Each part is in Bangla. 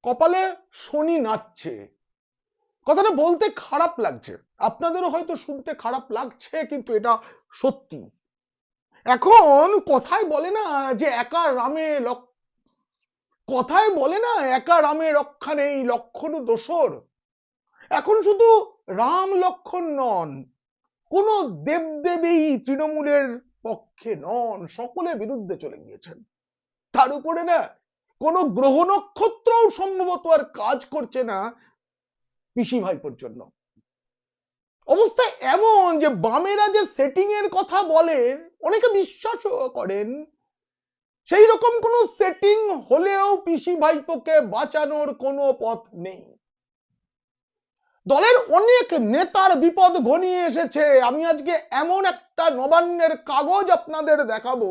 কপালে শনি নাচছে। কথাটা বলতে খারাপ লাগছে, আপনাদেরও হয়তো শুনতে খারাপ লাগছে, কিন্তু এটা সত্যি। এখন কথায় বলে না যে একা রামে রক্ষা নেই, লক্ষণ দোসর। এখন শুধু রাম লক্ষণ নন, কোন দেবদেবী তৃণমূলের পক্ষে নন, সকলে বিরুদ্ধে চলে গিয়েছেন। তার উপরে না কোন গ্রহ নক্ষত্রও সম্ভবত আর কাজ করছে না পিসি ভাইপোর জন্য। অবস্থা এমন যে বামেরা যে সেটিং এর কথা বলেন, অনেকে বিশ্বাসও করেন, সেই রকম কোন সেটিং হলেও পিসি ভাইপোকে বাঁচানোর কোনো পথ নেই। দলের অনেক নেতার বিপদ ঘনিয়ে এসেছে। আমি আজকে এমন একটা নবান্নের কাগজ আপনাদের দেখাবো,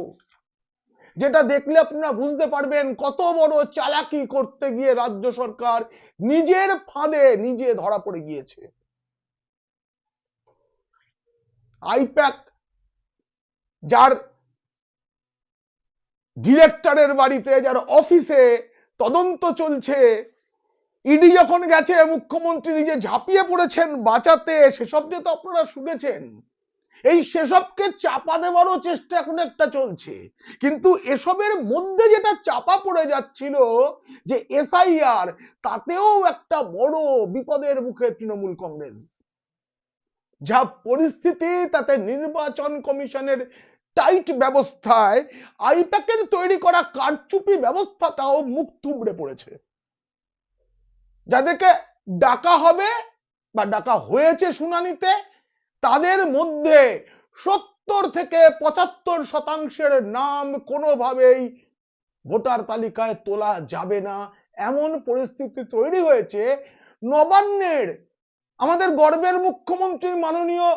যেটা দেখলে আপনারা বুঝতে পারবেন কত বড় চালাকি করতে গিয়ে রাজ্য সরকার নিজের ফাঁদে নিজে ধরা পড়ে গিয়েছে। আইপ্যাক যার ডিরেক্টরের বাড়িতে, যার অফিসে তদন্ত চলছে, ইডি যখন গেছে মুখ্যমন্ত্রী নিজে ঝাঁপিয়ে পড়েছেন বাঁচাতে, সেসব নিয়ে তো আপনারা শুনেছেন। এই সেসবকে চাপা দেওয়ারও চেষ্টা এখন একটা চলছে। কিন্তু এসবের মধ্যে যেটা চাপা পড়ে যাচ্ছিল যে এসআইআর, তাতেও একটা বড় বিপদের মুখে তৃণমূল কংগ্রেস। যা পরিস্থিতি, তাতে নির্বাচন কমিশনের টাইট ব্যবস্থায় আইপ্যাকের তৈরি করা কারচুপি ব্যবস্থাটাও মুখ থুবড়ে পড়েছে। যাদেরকে ডাকা হবে বা ডাকা হয়েছে শুনানিতে, তাদের মধ্যে 70 থেকে 75% নাম কোনোভাবেই ভোটার তালিকায় তোলা যাবে না, এমন পরিস্থিতি তৈরি হয়েছে। নবান্নের আমাদের গর্বের মুখ্যমন্ত্রী মাননীয়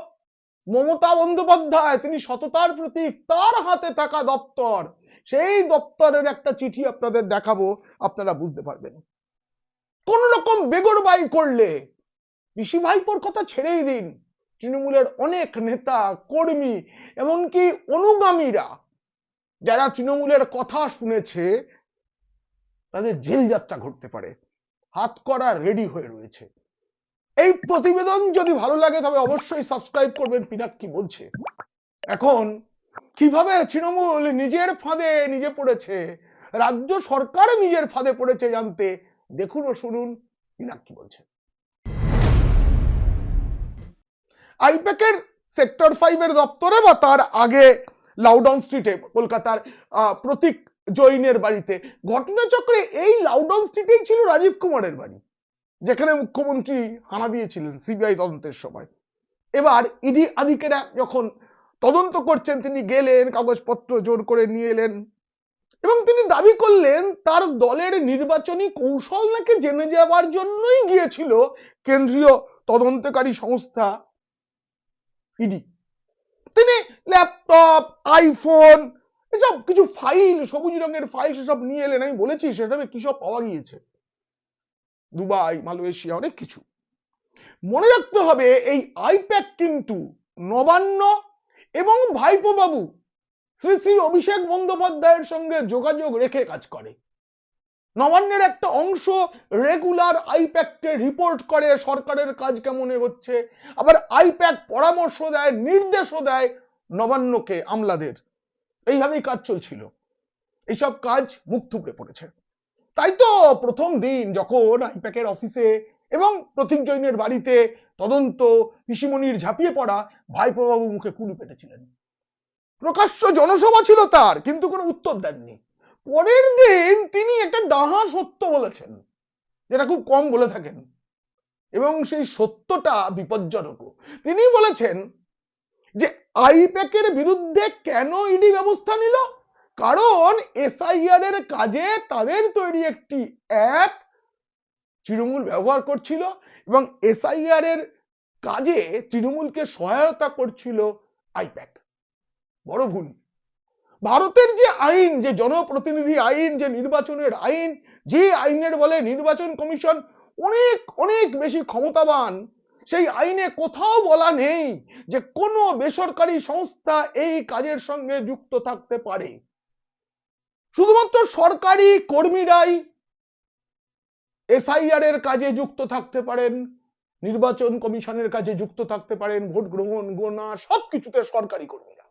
মমতা বন্দ্যোপাধ্যায়, তিনি সততার প্রতীক, তার হাতে থাকা দপ্তর, সেই দপ্তরের একটা চিঠি আপনাদের দেখাবো, আপনারা বুঝতে পারবেন। কোন রকম বেগরবাই করলে, পিসি ভাইপোর কথা ছেড়েই দিন, তৃণমূলের অনেক নেতা কর্মী, এমনকি অনুগামীরা যারা তৃণমূলের কথা শুনেছে, তাদের জেল যাত্রা ঘটতে পারে, হাত করা রেডি হয়ে রয়েছে। এই প্রতিবেদন যদি ভালো লাগে তবে অবশ্যই সাবস্ক্রাইব করবেন পিনাক কি বলছে। এখন কিভাবে তৃণমূল নিজের ফাঁদে নিজে পড়েছে, রাজ্য সরকার নিজের ফাঁদে পড়েছে জানতে দেখুন ও শুনুন পিনাক কি বলছে। আইপ্যাকের সেক্টর 5 এর দপ্তরে বা তার আগে লাউডাউন স্ট্রিটে, কলকাতার প্রতীক জৈনের বাড়িতে, ঘটনাচক্রে এই লাউডাউন স্ট্রিটেই ছিল রাজীব কুমারের বাড়ি, যেখানে মুখ্যমন্ত্রী হানা দিয়েছিলেন সিবিআই তদন্তের সময়। এবার ইডি আধিকারিকেরা যখন তদন্ত করছেন, তিনি গেলেন, কাগজপত্র জোর করে নিয়ে এলেন এবং তিনি দাবি করলেন তার দলের নির্বাচনী কৌশল নাকি জেনে যাওয়ার জন্যই গিয়েছিল কেন্দ্রীয় তদন্তকারী সংস্থা ইডি। তিনি ল্যাপটপ, আইফোন, এসব কিছু ফাইল, সবুজ রঙের ফাইল, সেসব নিয়ে এলেন। আমি বলেছি সেসবে কি সব পাওয়া গিয়েছে, দুবাই, মালয়েশিয়া, অনেক কিছু। মনে রাখতে হবে এই আইপ্যাক কিন্তু নবান্ন এবং ভাইপো বাবু শ্রী শ্রী অভিষেক বন্দ্যোপাধ্যায়ের সঙ্গে যোগাযোগ রেখে কাজ করে। নবান্নের একটা অংশ রেগুলার আইপ্যাককে রিপোর্ট করে সরকারের কাজ কেমন হচ্ছে, আবার আইপ্যাক পরামর্শ দেয়, নির্দেশও দেয় নবান্নকে, আমলাদের। এইভাবেই কাজ চলছিল। এইসব কাজ মুখ থুবড়ে পড়েছে। তাই তো প্রথম দিন যখন আইপ্যাকের অফিসে এবং প্রতীক জৈনের বাড়িতে তদন্ত, পিসিমণির ঝাঁপিয়ে পড়া, ভাইপো বাবু মুখে কুলু পেটেছিলেন। প্রকাশ্য জনসভা ছিল তার, কিন্তু কোনো উত্তর দেননি। পরের দিন তিনি একটা ডাহা সত্য বলেছেন, যেটা খুব কম বলে থাকেন, এবং সেই সত্যটা বিপজ্জনক। তিনি বলেছেন যে আইপ্যাকের বিরুদ্ধে কেন ইডি ব্যবস্থা নিল, কারণ এসআইআর এর কাজে তাদের তৈরি একটি অ্যাপ তৃণমূল ব্যবহার করছিল এবং এসআইআর এর কাজে তৃণমূলকে সহায়তা করছিল আইপ্যাক। বড় ভুল। ভারতের যে আইন, যে জনপ্রতিনিধি আইন, যে নির্বাচনের আইন, যে আইনের বলে নির্বাচন কমিশন অনেক অনেক বেশি ক্ষমতাবান, সেই আইনে কোথাও বলা নেই যে কোনো বেসরকারি সংস্থা এই কাজের সঙ্গে যুক্ত থাকতে পারে। শুধুমাত্র সরকারি কর্মীরাই এসআইআর এর কাজে যুক্ত থাকতে পারেন, নির্বাচন কমিশনের কাজে যুক্ত থাকতে পারেন, ভোট গ্রহণ গোনা সবকিছুতে সরকারি কর্মীরা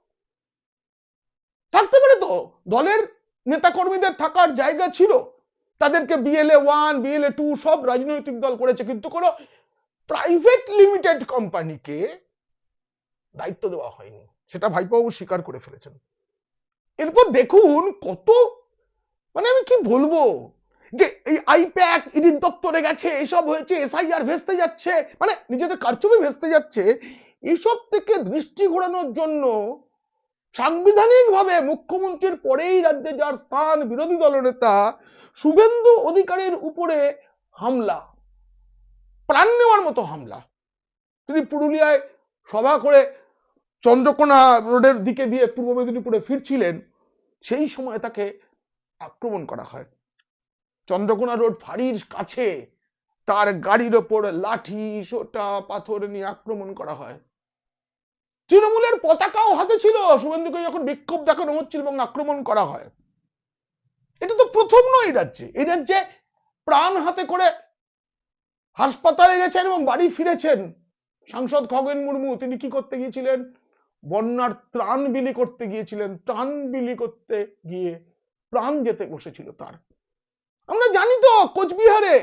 থাকতে পারে। তো দলের নেতা কর্মীদের থাকার জায়গা ছিল, তাদেরকে BLA 1 BLA 2 সব রাজনৈতিক দল করেছে, কিন্তু কোনো প্রাইভেট লিমিটেড কোম্পানিকে দায়িত্ব দেওয়া হয়নি, সেটা ভাইপোবাবু স্বীকার করে ফেলেছেন। এরপর দেখুন কত, মানে আমি কি বলবো, যে এই আইপ্যাক ইডির দপ্তরে গেছে, এসব হয়েছে, এসআইআর ভেস্তে যাচ্ছে, মানে নিজেদের কারচুপি ভেস্তে যাচ্ছে, এসব থেকে দৃষ্টি ঘোরানোর জন্য সাংবিধানিক ভাবে মুখ্যমন্ত্রীর পরেই রাজ্যে যার স্থান, বিরোধী দলনেতা শুভেন্দু অধিকারীর উপরে হামলা, প্রাণ নেওয়ার মতো হামলা। তিনি পুরুলিয়ায় সভা করে চন্দ্রকোনা রোডের দিকে দিয়ে পূর্ব মেদিনীপুরে ফিরছিলেন, সেই সময় তাকে আক্রমণ করা হয়। চন্দ্রকোনা রোড ফাঁড়ির কাছে তার গাড়ির ওপর লাঠি সোটা পাথর নিয়ে আক্রমণ করা হয়। তৃণমূলের পতাকাও হাতে ছিল শুভেন্দুকে যখন বিক্ষোভ দেখানো হচ্ছিল এবং আক্রমণ করা হয়। এটা তো প্রথম নয় এই রাজ্যে। এই রাজ্যে প্রাণ হাতে করে হাসপাতালে গেছেন এবং বাড়ি ফিরেছেন সাংসদ খগেন মুর্মু। তিনি কি করতে গিয়েছিলেন? বন্যার ত্রাণ বিলি করতে গিয়েছিলেন। ত্রাণ বিলি করতে গিয়ে প্রাণ যেতে বসেছিল তার। আমরা জানি তো কোচবিহারে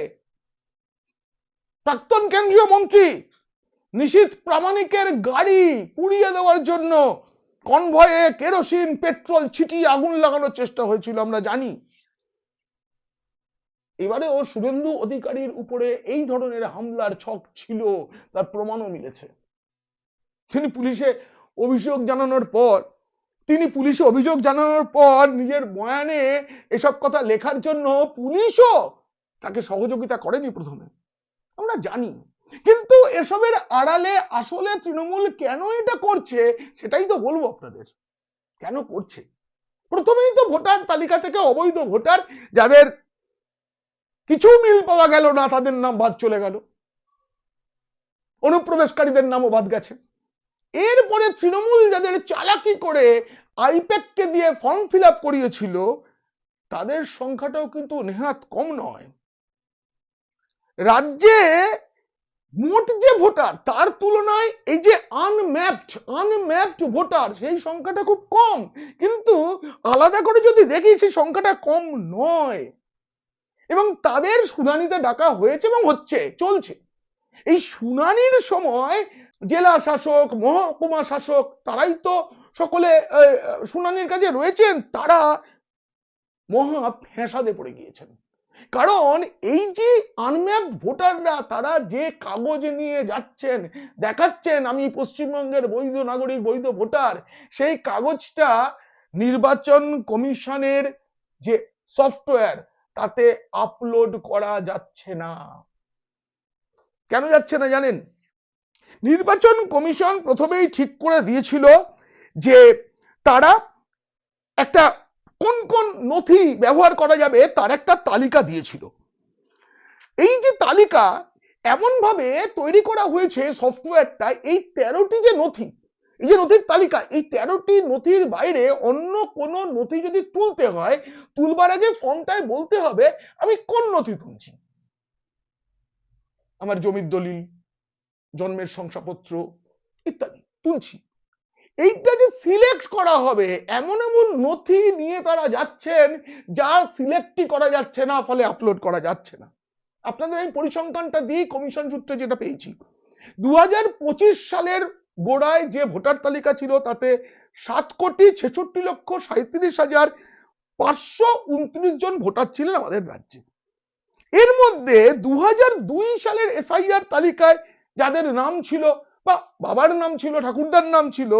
প্রাক্তন কেন্দ্রীয় মন্ত্রী নিশীথ প্রামাণিকের গাড়ি পুড়িয়ে দেওয়ার জন্য কনভয়ে কেরোসিন পেট্রোল ছিটিয়ে আগুন লাগানোর চেষ্টা হয়েছিল, আমরা জানি। এবারে ও শুভেন্দু অধিকারীর উপরে এই ধরনের হামলার ছক ছিল, তার প্রমাণও মিলেছে। তিনি পুলিশে অভিযোগ জানানোর পর নিজের বয়ানে এসব কথা লেখার জন্য পুলিশও তাকে সহযোগিতা করেনি প্রথমে, আমরা জানি। কিন্তু এসবের আড়ালে আসলে তৃণমূল কেন এটা করছে সেটাই তো বলবো আপনাদের। কেন করছে? প্রথমেই তো ভোটার তালিকা থেকে অবৈধ ভোটার যাদের কিছু মিল পাওয়া গেল না তাদের নাম বাদ চলে গেল, অনুপ্রবেশকারীদের নামও বাদ গেছে। এরপরে তৃণমূল যাদের চালাকি করে আইপ্যাককে দিয়ে ফর্ম ফিল আপ করিয়েছিল তাদের সংখ্যাটাও কিন্তু নেহাত কম নয়। রাজ্যে মোট যে ভোটার তার তুলনায় এই যে আনম্যাপড ভোটার সেই সংখ্যাটা খুব কম, কিন্তু আলাদা করে যদি দেখি সেই সংখ্যাটা কম নয়। এবং তাদের শুনানিতে ডাকা হয়েছে এবং চলছে। এই শুনানির সময় জেলা শাসক, মহকুমা শাসক তারাই তো সকলে শুনানির কাজে রয়েছেন, তারা মহা ফ্যাসাদে পড়ে গিয়েছেন। কারণ এই যে আনম্যাপড ভোটাররা তারা যে কাগজ নিয়ে যাচ্ছেন, দেখাচ্ছেন আমি পশ্চিমবঙ্গের বৈধ নাগরিক, বৈধ ভোটার, সেই কাগজটা নির্বাচন কমিশনের যে সফটওয়্যার তাতে আপলোড করা যাচ্ছে না। কেন যাচ্ছে না জানেন? নির্বাচন কমিশন প্রথমেই ঠিক করে দিয়েছিল যে তারা একটা কোন কোন নথি ব্যবহার করা যাবে তার একটা তালিকা দিয়েছিল। এই যে তালিকা এমন ভাবে তৈরি করা হয়েছে সফটওয়্যারটা, এই 13টি যে নথি, এই যে নথির তালিকা, এই 13টি নথির বাইরে অন্য কোন নথি যদি তুলতে হয়, তুলবার আগে ফর্মটায় বলতে হবে আমি কোন নথি তুলছি। আমার জমির দলিল, জন্মের শংসাপত্র ইত্যাদি তুলছি। এইটা যে সিলেক্ট করা হবে এমন এমন নথি নিয়ে তারা যাচ্ছেন যা সিলেক্টই করা যাচ্ছে না, ফলে আপলোড করা যাচ্ছে না। আপনাদের এই পরিসংখ্যানটা দিয়ে কমিশন সূত্রে যেটা পেয়েছি, 2025 সালের গোড়ায় যে ভোটার তালিকা ছিল তাতে 7,36,37,529 জন ভোটার ছিলেন আমাদের রাজ্যে। এর মধ্যে 2002 সালের এসআইআর তালিকায় যাদের নাম ছিল বা বাবার নাম ছিল, ঠাকুরদার নাম ছিল,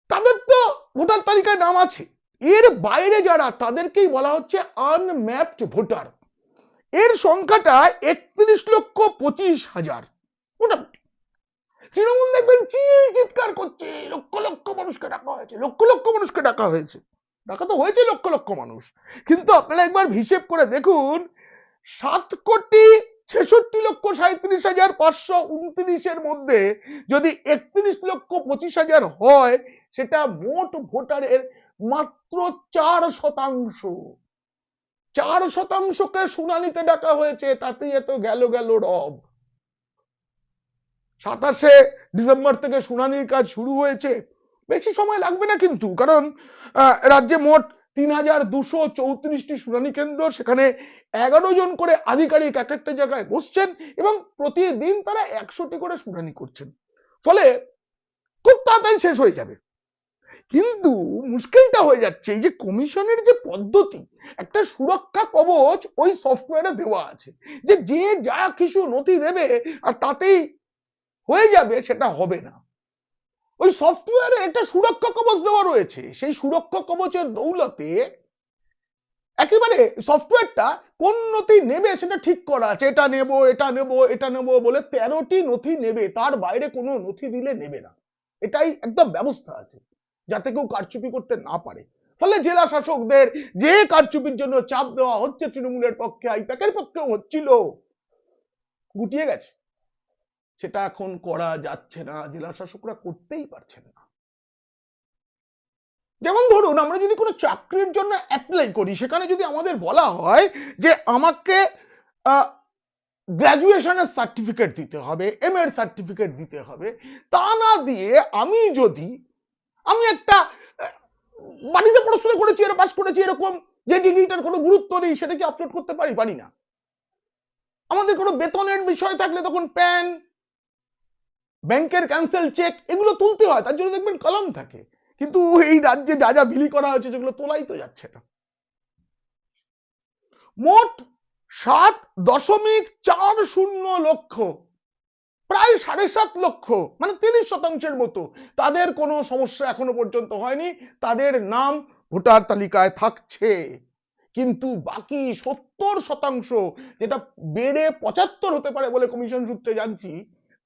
তাদের তো ভোটার তালিকায় নাম আছে। এর বাইরে যারা, তাদেরকেই বলা হচ্ছে আনম্যাপড ভোটার। এর সংখ্যাটা 31,25,000 মোটামুটি। তৃণমূল দেখবেন চিৎকার করছে লক্ষ লক্ষ মানুষকে ডাকা হয়েছে, লক্ষ লক্ষ মানুষকে ডাকা হয়েছে। ডাকা তো হয়েছে লক্ষ লক্ষ মানুষ, কিন্তু আপনারা একবার হিসেব করে দেখুন 7,66,37,529 এর মধ্যে যদি 31,25,000 হয়, সেটা মোট ভোটারের মাত্র 4%। 4% শুনানিতে ডাকা হয়েছে, তাতেই এত গেল রব। 27শে ডিসেম্বর থেকে শুনানির কাজ শুরু হয়েছে, বেশি সময় লাগবে না কিন্তু, কারণ রাজ্যে মোট 3234টি শুনানি কেন্দ্র, সেখানে 11 জন করে আধিকারিক এক একটা জায়গায় বসছেন এবং প্রতিদিন তারা 100টি করে শুনানি করছেন, ফলে খুব তাড়াতাড়ি শেষ হয়ে যাবে। কিন্তু মুশকিলটা হয়ে যাচ্ছে এই যে কমিশনের যে পদ্ধতি, একটা সুরক্ষা কবচ ওই সফটওয়্যারে দেওয়া আছে যে যে যা কিছু নথি দেবে আর তাতেই হয়ে যাবে, সেটা হবে না। ওই সফটওয়্যারে একটা সুরক্ষা কবচ দেওয়া রয়েছে, সেই সুরক্ষা কবচের দৌলতে একেবারে সফটওয়্যারটা কোন নথি নেবে সেটা ঠিক করা আছে, এটা নেব এটা নেব এটা নেব বলে 13টি নথি নেবে, তার বাইরে কোনো নথি দিলে নেবে না, এটাই একদম ব্যবস্থা আছে যাতে কেউ কারচুপি করতে না পারে। ফলে জেলা শাসকদের যে কারচুপির জন্য চাপ দেওয়া হচ্ছে তৃণমূলের পক্ষে, আইপ্যাকের পক্ষেও হচ্ছিল, গুটিয়ে গেছে। সেটা এখন করা যাচ্ছে না, জেলা শাসকরা করতেই পারছেন না। যেমন ধরুন আমরা যদি কোনো চাকরির জন্য অ্যাপ্লাই করি, সেখানে যদি আমাদের বলা হয় যে আমাকে গ্র্যাজুয়েশনের সার্টিফিকেট দিতে হবে, এম এর সার্টিফিকেট দিতে হবে, তা না দিয়ে আমি একটা বাড়িতে পড়াশোনা করেছি, এর পাস করেছি, এরকম যে ডিগ্রিটার কোনো গুরুত্ব নেই, সেটা কি আপলোড করতে পারি না। আমাদের কোনো বেতনের বিষয় থাকলে তখন প্যান, ব্যাংকের ক্যান্সেল চেক এগুলো তুলতে হয়, তার জন্য দেখবেন কলম থাকে, কিন্তু এই রাজ্যে যা যা বিলি করা হয়েছে সেগুলো তোলাই তো যাচ্ছে না। মোট 7.40 লক্ষ, প্রায় 7.5 লক্ষ, মানে 30% মতো তাদের কোনো সমস্যা এখনো পর্যন্ত হয়নি, তাদের নাম ভোটার তালিকায় থাকছে। কিন্তু বাকি 70%, যেটা বেড়ে 75 হতে পারে বলে কমিশন সূত্রে জানছি,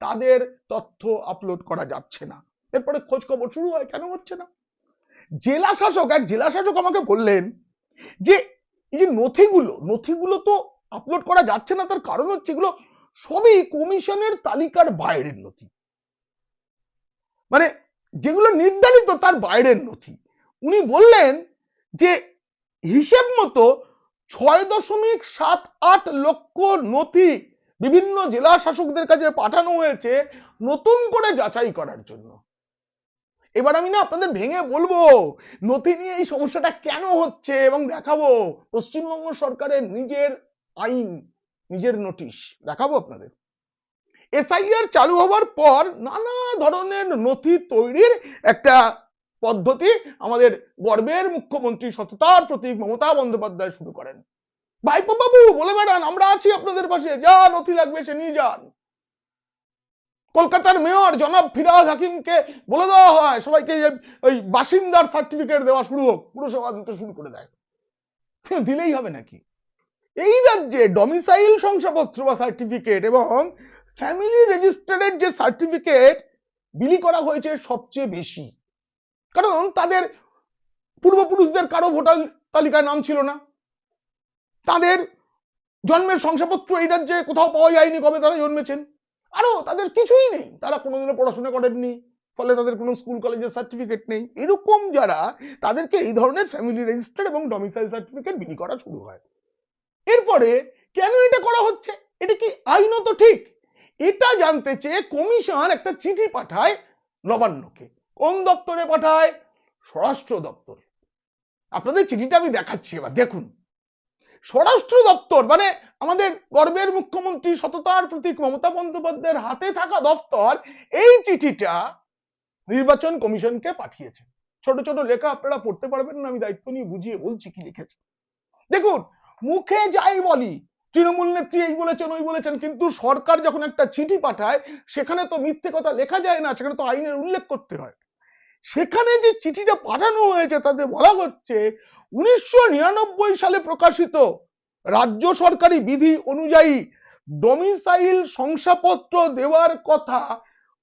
তাদের তথ্য আপলোড করা যাচ্ছে না। এরপরে খোঁজ খবর শুরু হয় কেন হচ্ছে না। এক জেলা শাসক আমাকে বললেন যে এই যে নথিগুলো তো আপলোড করা যাচ্ছে না, তার কারণ হচ্ছে এগুলো সবই কমিশনের তালিকার বাইরের নথি, মানে যেগুলো নির্ধারিত তার বাইরের নথি। উনি বললেন যে হিসেব মতো 6.78 লক্ষ নথি বিভিন্ন জেলা শাসকদের কাছে পাঠানো হয়েছে নতুন করে যাচাই করার জন্য। এবার আমি না আপনাদের ভেঙে বলবো নথি নিয়ে এই সমস্যাটা কেন হচ্ছে এবং দেখাবো পশ্চিমবঙ্গ সরকারের নিজের আইন, নিজের নোটিশ দেখাবো আপনাদের। এসআইআর চালু হওয়ার পর নানা ধরনের নথি তৈরির একটা পদ্ধতি আমাদের গর্বের মুখ্যমন্ত্রী সততার প্রতীক মমতা বন্দ্যোপাধ্যায় শুরু করেন। ভাইপো বাবু বলে বেড়ান আমরা আছি আপনাদের পাশে, যা নথি লাগবে সে নিয়ে যান। কলকাতার মেয়র জনাব ফিরহাদ হাকিমকে বলে দেওয়া হয় সবাইকে ওই বাসিন্দার সার্টিফিকেট দেওয়া শুরু হোক, পুরসভা দিতে শুরু করে দেয়। দিলেই হবে নাকি? এই রাজ্যে ডমিসাইল শংসাপত্র বা সার্টিফিকেট এবং ফ্যামিলি রেজিস্টারের যে সার্টিফিকেট বিলি করা হয়েছে সবচেয়ে বেশি, কারণ তাদের পূর্বপুরুষদের কারো ভোটার তালিকায় নাম ছিল না, তাদের জন্মের শংসাপত্র এই রাজ্যে কোথাও পাওয়া যায়নি, কবে তারা জন্মেছেন, আরো তাদের কিছুই নেই, তারা কোনোদিনও পড়াশোনা করেননি, ফলে তাদের কোনো স্কুল কলেজের সার্টিফিকেট নেই। এরকম যারা, তাদেরকে এই ধরনের ফ্যামিলি রেজিস্টার এবং ডমিসাইল সার্টিফিকেট বিলি করা শুরু হয়। এরপরে কেন এটা করা হচ্ছে, এটা কি আইনত ঠিক, এটা জানতে চেয়ে কমিশন একটা চিঠি পাঠায় নবান্নকে। কোন দপ্তরে পাঠায়? স্বরাষ্ট্র দপ্তর। আপনাদের চিঠিটা আমি দেখাচ্ছি, এবার দেখুন। স্বরাষ্ট্র দপ্তর মানে আমাদের গর্বের মুখ্যমন্ত্রী সততার প্রতীক মমতা বন্দ্যোপাধ্যায়ের হাতে থাকা দপ্তর এই চিঠিটা নির্বাচন কমিশনকে পাঠিয়েছে। ছোট ছোট লেখা, আপনারা পড়তে পারবেন না, আমি দায়িত্ব নিয়ে বুঝিয়ে বলছি কি লিখেছে। দেখুন, মুখে যাই বলি তৃণমূল নেত্রী এই বলেছেন ওই বলেছেন, কিন্তু সরকার যখন একটা চিঠি পাঠায় সেখানে তো মিথ্যে কথা লেখা যায় না, সেখানে তো আইনের উল্লেখ করতে হয়। সেখানে যে চিঠিটা পাঠানো হয়েছে তাতে বলা হচ্ছে 1999 সালে প্রকাশিত রাজ্য সরকারি বিধি অনুযায়ী ডমিসাইল শংসাপত্র দেওয়ার কথা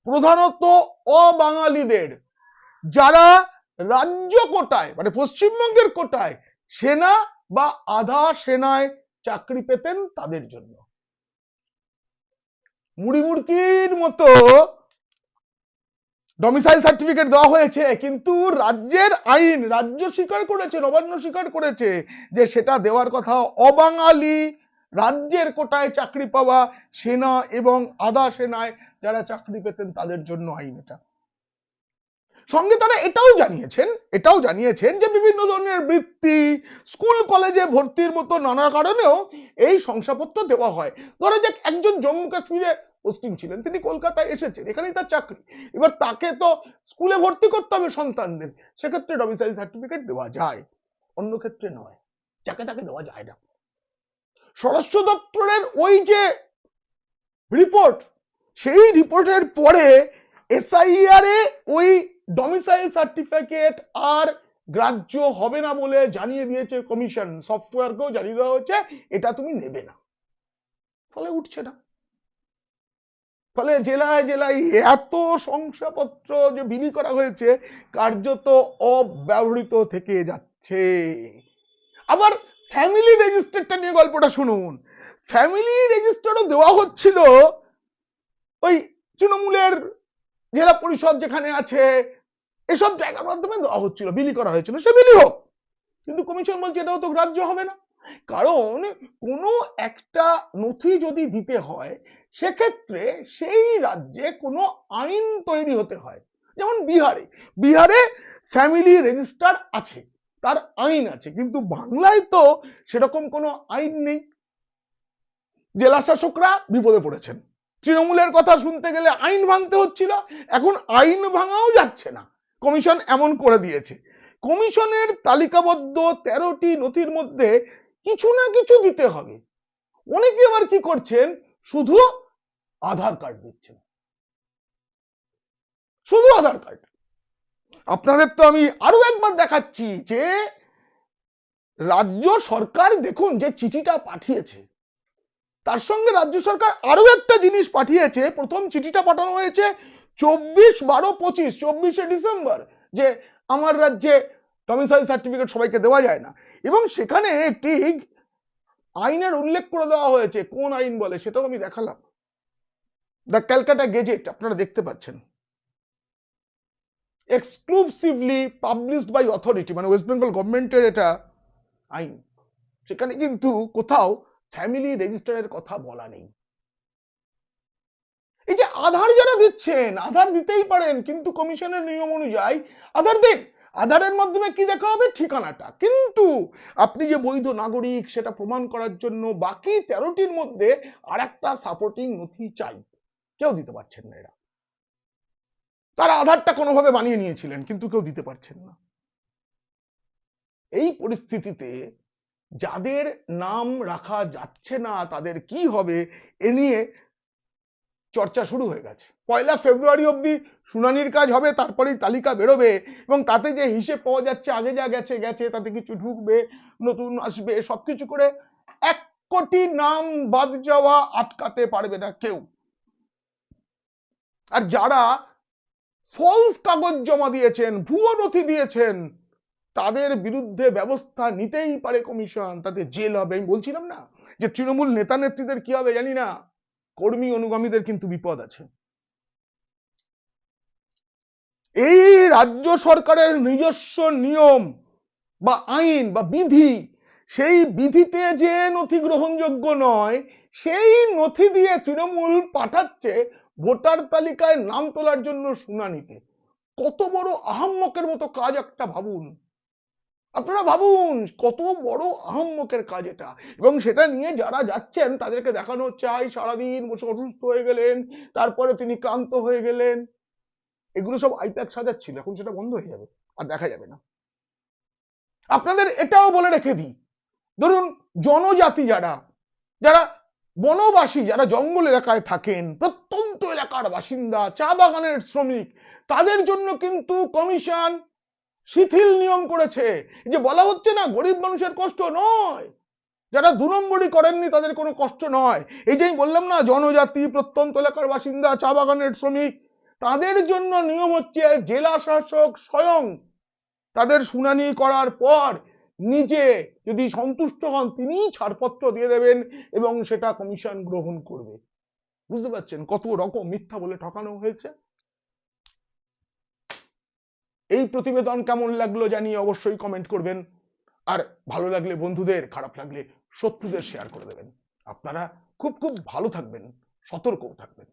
প্রধানত অবাঙালিদের, যারা রাজ্য কোটায় মানে পশ্চিমবঙ্গের কোটায় সেনা বা আধা সেনায় চাকরি পেতেন তাদের জন্য। মুড়িমুড়কির মতো ডমিসাইল সার্টিফিকেট দেওয়া হয়েছে, কিন্তু রাজ্যের আইন, রাজ্য স্বীকার করেছে, নবান্ন স্বীকার করেছে যে সেটা দেওয়ার কথা অবাঙালি রাজ্যের কোটায় চাকরি পাওয়া সেনা এবং আধা সেনায় যারা চাকরি পেতেন তাদের জন্য আইন এটা। সঙ্গে তারা এটাও জানিয়েছেন যে বিভিন্ন ধরনের বৃত্তি, স্কুল কলেজে ভর্তির মতো নানা কারণেও এই শংসাপত্র দেওয়া হয়। ধরো যে একজন জম্মু কাশ্মীরে পোস্টিং ছিলেন, তিনি কলকাতায় এসেছেন, এখানেই তার চাকরি, এবার তাকে তো স্কুলে ভর্তি করতে হবে সন্তানদের, সেক্ষেত্রে ডমিসাইল সার্টিফিকেট দেওয়া যায়, অন্য ক্ষেত্রে নয়, যাকে তাকে দেওয়া যায় না। স্বরাষ্ট্র দপ্তরের ওই যে রিপোর্ট, সেই রিপোর্টের পরে এসআইআর এ ওই ডমিসাইল সার্টিফিকেট আর গ্রাহ্য হবে না বলে জানিয়ে দিয়েছে কমিশন, সফটওয়্যারকেও জানিয়ে দেওয়া হচ্ছে এটা তুমি নেবে না, ফলে উঠছে না। ফলে জেলায় জেলায় এত শংসাপত্র যে বিলি করা হয়েছে কার্যত অব্যবহৃত থেকে যাচ্ছে। আবার ফ্যামিলি রেজিস্টারটা নিয়ে গল্পটা শুনুন। ফ্যামিলি রেজিস্টারও দেওয়া হচ্ছিল ওই তৃণমূলের জেলা পরিষদ যেখানে আছে এসব জায়গার মাধ্যমে দেওয়া হচ্ছিল, বিলি করা হয়েছিল, সে বিলি হোক, কিন্তু কমিশন বলছে এটাও তো গ্রাহ্য হবে না। কারণ কোনো একটা নথি যদি দিতে হয় সেক্ষেত্রে সেই রাজ্যে কোনো আইন তৈরি হতে হয়। যেমন বিহারে ফ্যামিলি রেজিস্টার আছে, তার আইন আছে, কিন্তু বাংলায় তো সেরকম কোনো আইন নেই। জেলা শাসকরা বিপদে পড়েছেন, তৃণমূলের কথা শুনতে গেলে আইন ভাঙতে হচ্ছিল, এখন আইন ভাঙাও যাচ্ছে না, কমিশন এমন করে দিয়েছে। কমিশনের তালিকাবদ্ধ 13টি নথির মধ্যে কিছু না কিছু দিতে হবে। অনেকে আবার কি করছেন, শুধু আধার কার্ড দিচ্ছেন, শুধু আধার কার্ড। আপনাদের তো আমি আরো একবার দেখাচ্ছি যে রাজ্য সরকার দেখুন যে চিঠিটা পাঠিয়েছে, তার সঙ্গে রাজ্য সরকার আরো একটা জিনিস পাঠিয়েছে। প্রথম চিঠিটা পাঠানো হয়েছে 24/12/25, 24শে ডিসেম্বর, যে আমার রাজ্যে ডমিসাইল সার্টিফিকেট সবাইকে দেওয়া যায় না, এবং সেখানে একটি আইনের উল্লেখ করে দেওয়া হয়েছে। কোন আইন বলে সেটাও আমি দেখালাম, দ্য ক্যালকাটা গেজেট, আপনারা দেখতে পাচ্ছেন, এক্সক্লুসিভলি পাবলিশড বাই অথরিটি, মানে ওয়েস্ট বেঙ্গল গভর্নমেন্টের এটা আইন। সেখানে কিন্তু কোথাও ফ্যামিলি রেজিস্টারের কথা বলা নেই। এই যে আধার যারা দিচ্ছেন, আধার দিতেই পারেন, কিন্তু কমিশনের নিয়ম অনুযায়ী আধার দিন, আধারের মাধ্যমে কি দেখা হবে, ঠিকানাটা, কিন্তু আপনি যে বৈধ নাগরিক সেটা প্রমাণ করার জন্য বাকি 13টির মধ্যে আর একটা সাপোর্টিং নথি চাই, কেউ দিতে পারছেন না। এরা তারা আধারটা কোনোভাবে বানিয়ে নিয়েছিলেন, কিন্তু কেউ দিতে পারছেন না। এই পরিস্থিতিতে যাদের নাম রাখা যাচ্ছে না তাদের কি হবে এ নিয়ে চর্চা শুরু হয়ে গেছে। 1 ফেব্রুয়ারি অবধি শুনানির কাজ হবে, তারপরেই তালিকা বেরোবে, এবং তাতে যে হিসেব পাওয়া যাচ্ছে আগে যা গেছে গেছে, তাতে কিছু ঢুকবে, নতুন আসবে, সবকিছু করে 1 কোটি নাম বাদ যাওয়া আটকাতে পারবে না কেউ। আর যারা ফলস কাগজ জমা দিয়েছেন, ভুয়ো নথি দিয়েছেন, তাদের বিরুদ্ধে ব্যবস্থা নিতেই পারে কমিশন, তাতে জেল হবে। আমি বলছিলাম না যে তৃণমূল নেতা নেত্রীদের কি হবে জানি না, কর্মী অনুগামীদের কিন্তু বিপদ আছে। এই রাজ্য সরকারের নিজস্ব নিয়ম বা আইন বা বিধি, সেই বিধিতে যে নথি গ্রহণযোগ্য নয় সেই নথি দিয়ে তৃণমূল পাঠাচ্ছে ভোটার তালিকায় নাম তোলার জন্য শুনানিতে। কত বড় আহাম্মকের মতো কাজ একটা ভাবুন, আপনারা ভাবুন কত বড় আহাম্মকের কাজ এটা। এবং সেটা নিয়ে যারা যাচ্ছেন তাদেরকে দেখানো হচ্ছে সারাদিন বসে অসুস্থ হয়ে গেলেন, তারপরে তিনি ক্লান্ত হয়ে গেলেন, এগুলো সব আইপ্যাক সাজাচ্ছিল, এখন সেটা বন্ধ হয়ে যাবে, আর দেখা যাবে না। আপনাদের এটাও বলে রেখে দিই, ধরুন জনজাতি যারা, যারা বনবাসী, যারা জঙ্গল এলাকায় থাকেন, প্রত্যন্ত এলাকার বাসিন্দা, চা বাগানের শ্রমিক, তাদের জন্য কিন্তু কমিশন শিথিল নিয়ম করেছে। যে বলা হচ্ছে না গরিব মানুষের কষ্ট নয়, যারা 2 নম্বরই করেননি তাদের কোনো কষ্ট নয়। এই যে আমি বললাম না জনজাতি, প্রত্যন্ত এলাকার বাসিন্দা, চা বাগানের শ্রমিক, তাদের জন্য নিয়ম হচ্ছে জেলা শাসক স্বয়ং তাদের শুনানি করার পর নিজে যদি সন্তুষ্ট হন তিনি ছাড়পত্র দিয়ে দেবেন এবং সেটা কমিশন গ্রহণ করবে। বুঝতে পারছেন কত রকম মিথ্যা বলে ঠকানো হয়েছে। এই প্রতিবেদন কেমন লাগলো জানিয়ে অবশ্যই কমেন্ট করবেন, আর ভালো লাগলে বন্ধুদের, খারাপ লাগলে শত্রুদের শেয়ার করে দেবেন। আপনারা খুব খুব ভালো থাকবেন, সতর্কও থাকবেন।